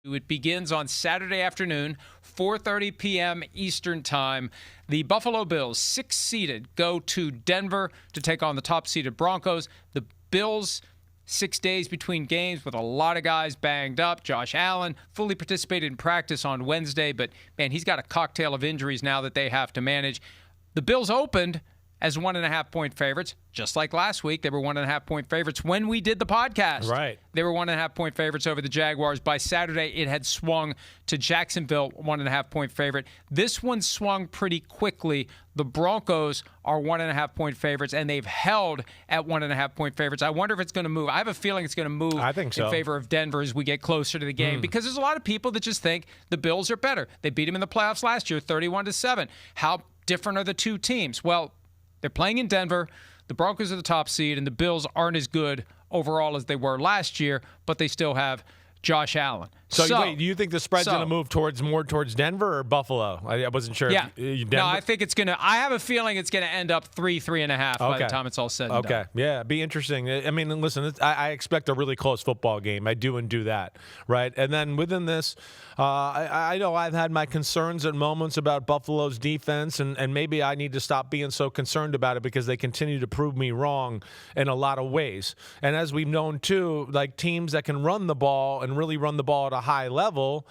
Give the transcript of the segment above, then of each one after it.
It begins on Saturday afternoon, 4:30 p.m. Eastern Time. The Buffalo Bills, 6th-seeded, go to Denver to take on the top-seeded Broncos. The Bills, 6 days between games with a lot of guys banged up. Josh Allen fully participated in practice on Wednesday, but, man, he's got a cocktail of injuries now that they have to manage. The Bills opened as 1.5-point favorites, just like last week. They were 1.5-point favorites when we did the podcast. Right. They were 1.5-point favorites over the Jaguars. By Saturday, it had swung to Jacksonville, 1.5-point favorite. This one swung pretty quickly. The Broncos are 1.5-point favorites, and they've held at 1.5-point favorites. I wonder if it's going to move. I have a feeling it's going to move in favor of Denver as we get closer to the game, because there's a lot of people that just think the Bills are better. They beat them in the playoffs last year, 31-7. How different are the two teams? Well, they're playing in Denver. The Broncos are the top seed, and the Bills aren't as good overall as they were last year, but they still have Josh Allen. So wait, do you think the spread's going to move more towards Denver or Buffalo? I wasn't sure. Yeah. No, I think it's going to – I have a feeling it's going to end up 3.5 by the time it's all said and done. Okay. Yeah, be interesting. I mean, listen, I expect a really close football game. I do that, right? And then within this, I know I've had my concerns at moments about Buffalo's defense, and maybe I need to stop being so concerned about it because they continue to prove me wrong in a lot of ways. And as we've known, too, like teams that can run the ball and really run the ball at a high level,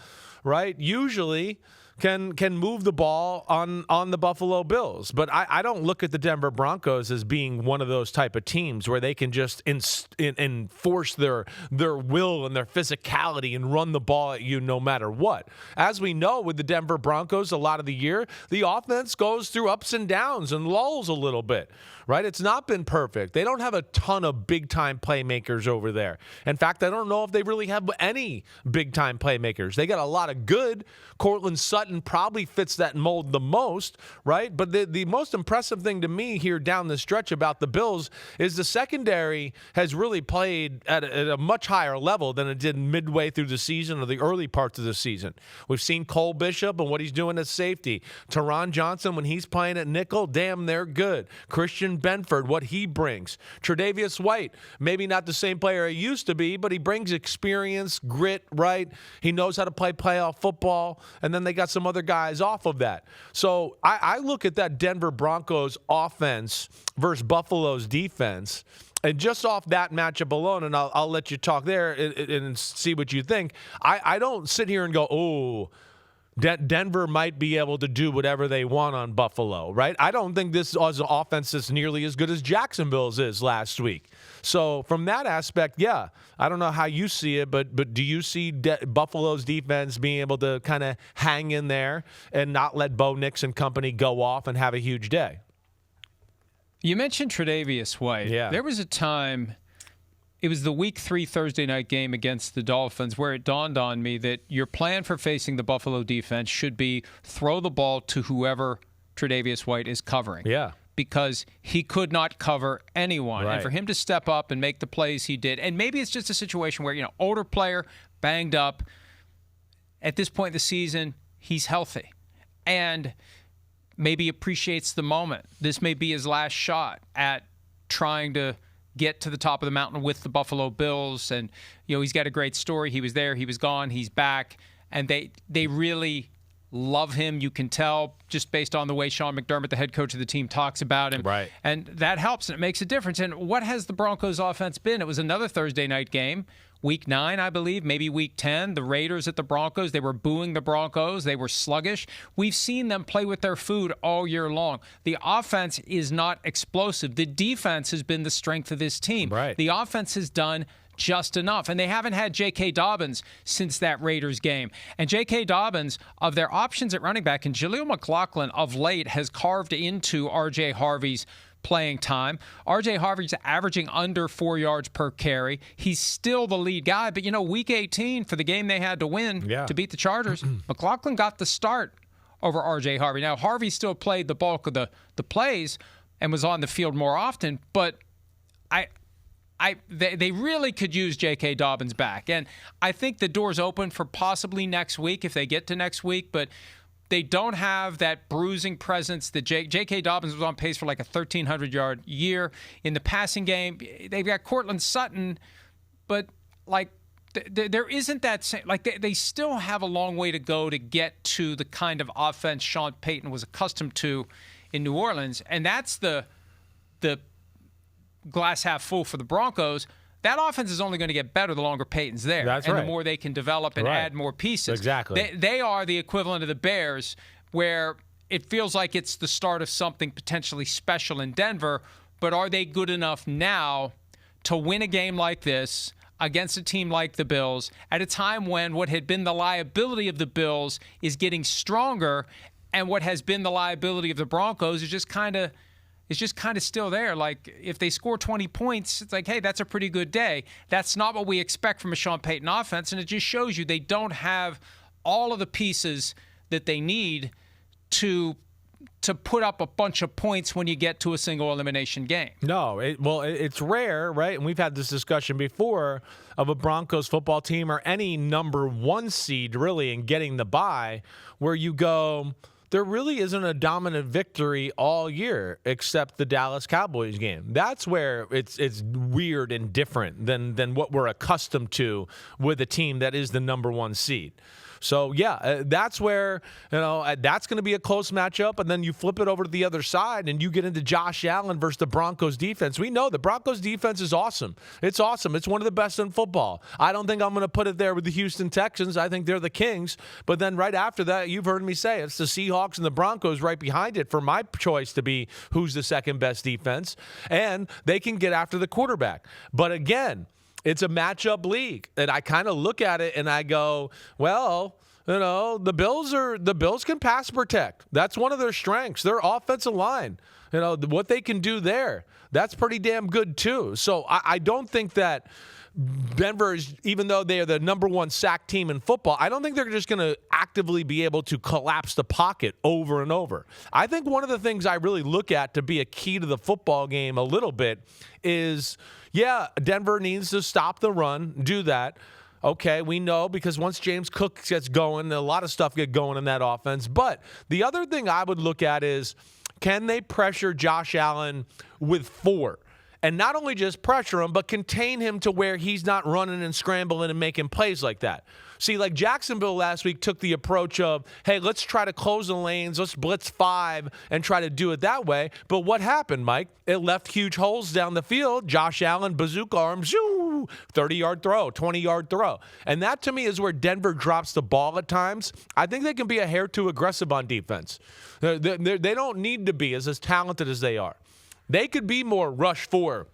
right, usually can move the ball on the Buffalo Bills. But I don't look at the Denver Broncos as being one of those type of teams where they can just enforce their will and their physicality and run the ball at you no matter what. As we know with the Denver Broncos, a lot of the year, the offense goes through ups and downs and lulls a little bit, right? It's not been perfect. They don't have a ton of big-time playmakers over there. In fact, I don't know if they really have any big-time playmakers. They got a lot of good. Courtland Sutton probably fits that mold the most, right? But the most impressive thing to me here down the stretch about the Bills is the secondary has really played at a much higher level than it did midway through the season or the early parts of the season. We've seen Cole Bishop and what he's doing at safety. Teron Johnson, when he's playing at nickel, damn, they're good. Christian Benford, what he brings. Tre'Davious White, maybe not the same player he used to be, but he brings experience, grit, right? He knows how to play playoff football, and then they got some other guys off of that. So I look at that Denver Broncos offense versus Buffalo's defense, and just off that matchup alone, and I'll let you talk there and see what you think. I don't sit here and go, oh, Denver might be able to do whatever they want on Buffalo, right? I don't think this is an offense that's nearly as good as Jacksonville's is last week. So from that aspect, yeah, I don't know how you see it, but do you see Buffalo's defense being able to kind of hang in there and not let Bo Nix and company go off and have a huge day? You mentioned Tre'Davious White. Yeah. There was a time, it was the Week 3 Thursday night game against the Dolphins, where it dawned on me that your plan for facing the Buffalo defense should be throw the ball to whoever Tre'Davious White is covering. Yeah. Because he could not cover anyone. Right. And for him to step up and make the plays he did, and maybe it's just a situation where, older player, banged up. At this point in the season, he's healthy. And maybe appreciates the moment. This may be his last shot at trying to get to the top of the mountain with the Buffalo Bills. And, he's got a great story. He was there, he was gone, he's back. And they really love him. You can tell just based on the way Sean McDermott, the head coach of the team, talks about him. Right. And that helps, and it makes a difference. And what has the Broncos offense been? It was another Thursday night game. Week 9, I believe, maybe Week 10, the Raiders at the Broncos, they were booing the Broncos. They were sluggish. We've seen them play with their food all year long. The offense is not explosive. The defense has been the strength of this team. Right. The offense has done just enough. And they haven't had J.K. Dobbins since that Raiders game. And J.K. Dobbins, of their options at running back, and Jaleel McLaughlin of late has carved into R.J. Harvey's playing time. R.J. Harvey's averaging under 4 yards per carry. He's still the lead guy. But, Week 18, for the game they had to win to beat the Chargers, McLaughlin got the start over R.J. Harvey. Now, Harvey still played the bulk of the plays and was on the field more often, but they really could use J.K. Dobbins back. And I think the door's open for possibly next week if they get to next week, but they don't have that bruising presence that J.K. Dobbins was on pace for like a 1,300-yard year. In the passing game, they've got Courtland Sutton, but there isn't that same, like they still have a long way to go to get to the kind of offense Sean Payton was accustomed to in New Orleans, and that's the glass half full for the Broncos. That offense is only going to get better the longer Payton's there, That's and right. the more they can develop and add more pieces. Exactly. They are the equivalent of the Bears, where it feels like it's the start of something potentially special in Denver, but are they good enough now to win a game like this against a team like the Bills at a time when what had been the liability of the Bills is getting stronger, and what has been the liability of the Broncos is just kind of still there. Like, if they score 20 points, it's like, hey, that's a pretty good day. That's not what we expect from a Sean Payton offense, and it just shows you they don't have all of the pieces that they need to put up a bunch of points when you get to a single elimination game. No, it's rare, right? And we've had this discussion before of a Broncos football team or any number one seed really in getting the bye where you go, there really isn't a dominant victory all year except the Dallas Cowboys game. That's where it's weird and different than what we're accustomed to with a team that is the number one seed. So, yeah, that's where, that's going to be a close matchup. And then you flip it over to the other side and you get into Josh Allen versus the Broncos defense. We know the Broncos defense is awesome. It's awesome. It's one of the best in football. I don't think I'm going to put it there with the Houston Texans. I think they're the Kings. But then right after that, you've heard me say it's the Seahawks and the Broncos right behind it for my choice to be who's the second best defense. And they can get after the quarterback. But again, it's a matchup league, and I kind of look at it and I go, well, the Bills can pass protect. That's one of their strengths. Their offensive line, what they can do there, that's pretty damn good too. So I don't think that Denver is, even though they are the number one sack team in football, I don't think they're just going to actively be able to collapse the pocket over and over. I think one of the things I really look at to be a key to the football game a little bit is, yeah, Denver needs to stop the run, do that. Okay, we know, because once James Cook gets going, a lot of stuff get going in that offense. But the other thing I would look at is, can they pressure Josh Allen with 4? And not only just pressure him, but contain him to where he's not running and scrambling and making plays like that. See, like Jacksonville last week took the approach of, hey, let's try to close the lanes, let's blitz 5 and try to do it that way. But what happened, Mike? It left huge holes down the field. Josh Allen, bazooka arm, 30-yard throw, 20-yard throw. And that, to me, is where Denver drops the ball at times. I think they can be a hair too aggressive on defense. They don't need to be as talented as they are. They could be more rush 4,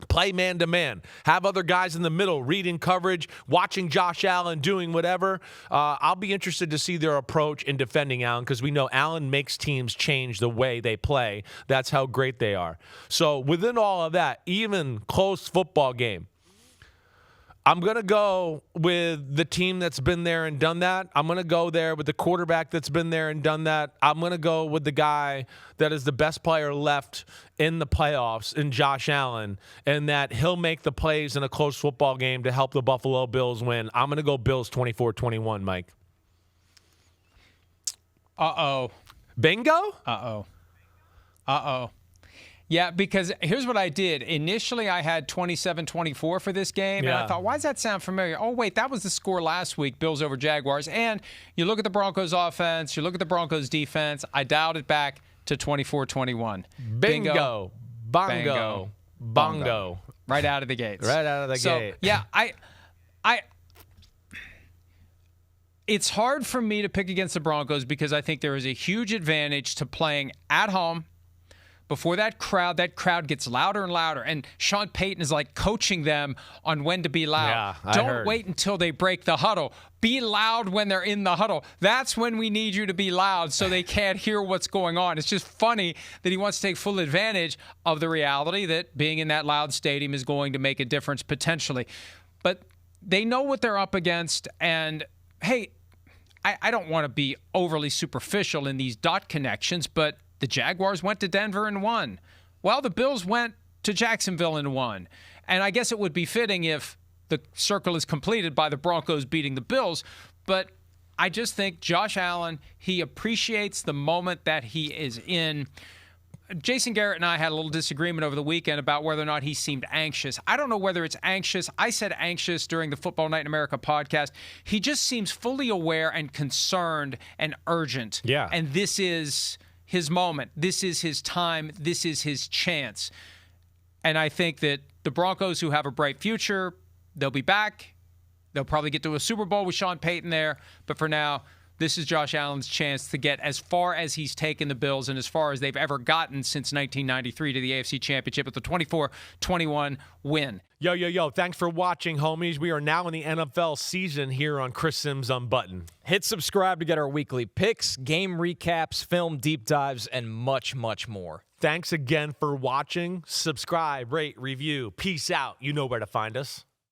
play man-to-man, have other guys in the middle reading coverage, watching Josh Allen doing whatever. I'll be interested to see their approach in defending Allen, because we know Allen makes teams change the way they play. That's how great they are. So within all of that, even close football game, I'm going to go with the team that's been there and done that. I'm going to go there with the quarterback that's been there and done that. I'm going to go with the guy that is the best player left in the playoffs in Josh Allen, and that he'll make the plays in a close football game to help the Buffalo Bills win. I'm going to go Bills 24-21, Mike. Uh-oh. Bingo? Uh-oh. Uh-oh. Yeah, because here's what I did. Initially, I had 27-24 for this game, and I thought, why does that sound familiar? Oh, wait, that was the score last week, Bills over Jaguars. And you look at the Broncos offense, you look at the Broncos defense, I dialed it back to 24-21. Bingo. Bongo. Bongo. Right out of the gates. Right out of the gate. Yeah, it's hard for me to pick against the Broncos because I think there is a huge advantage to playing at home. Before that crowd gets louder and louder. And Sean Payton is like coaching them on when to be loud. Yeah, Don't wait until they break the huddle. Be loud when they're in the huddle. That's when we need you to be loud so they can't hear what's going on. It's just funny that he wants to take full advantage of the reality that being in that loud stadium is going to make a difference potentially. But they know what they're up against. And, hey, I don't want to be overly superficial in these dot connections, but the Jaguars went to Denver and won. Well, the Bills went to Jacksonville and won. And I guess it would be fitting if the circle is completed by the Broncos beating the Bills. But I just think Josh Allen, he appreciates the moment that he is in. Jason Garrett and I had a little disagreement over the weekend about whether or not he seemed anxious. I don't know whether it's anxious. I said anxious during the Football Night in America podcast. He just seems fully aware and concerned and urgent. Yeah. And this is his moment. This is his time. This is his chance. And I think that the Broncos, who have a bright future, they'll be back. They'll probably get to a Super Bowl with Sean Payton there. But for now, this is Josh Allen's chance to get as far as he's taken the Bills and as far as they've ever gotten since 1993 to the AFC Championship with the 24-21 win. Yo. Thanks for watching, homies. We are now in the NFL season here on Chris Simms Unbuttoned. Hit subscribe to get our weekly picks, game recaps, film deep dives, and much, much more. Thanks again for watching. Subscribe, rate, review. Peace out. You know where to find us.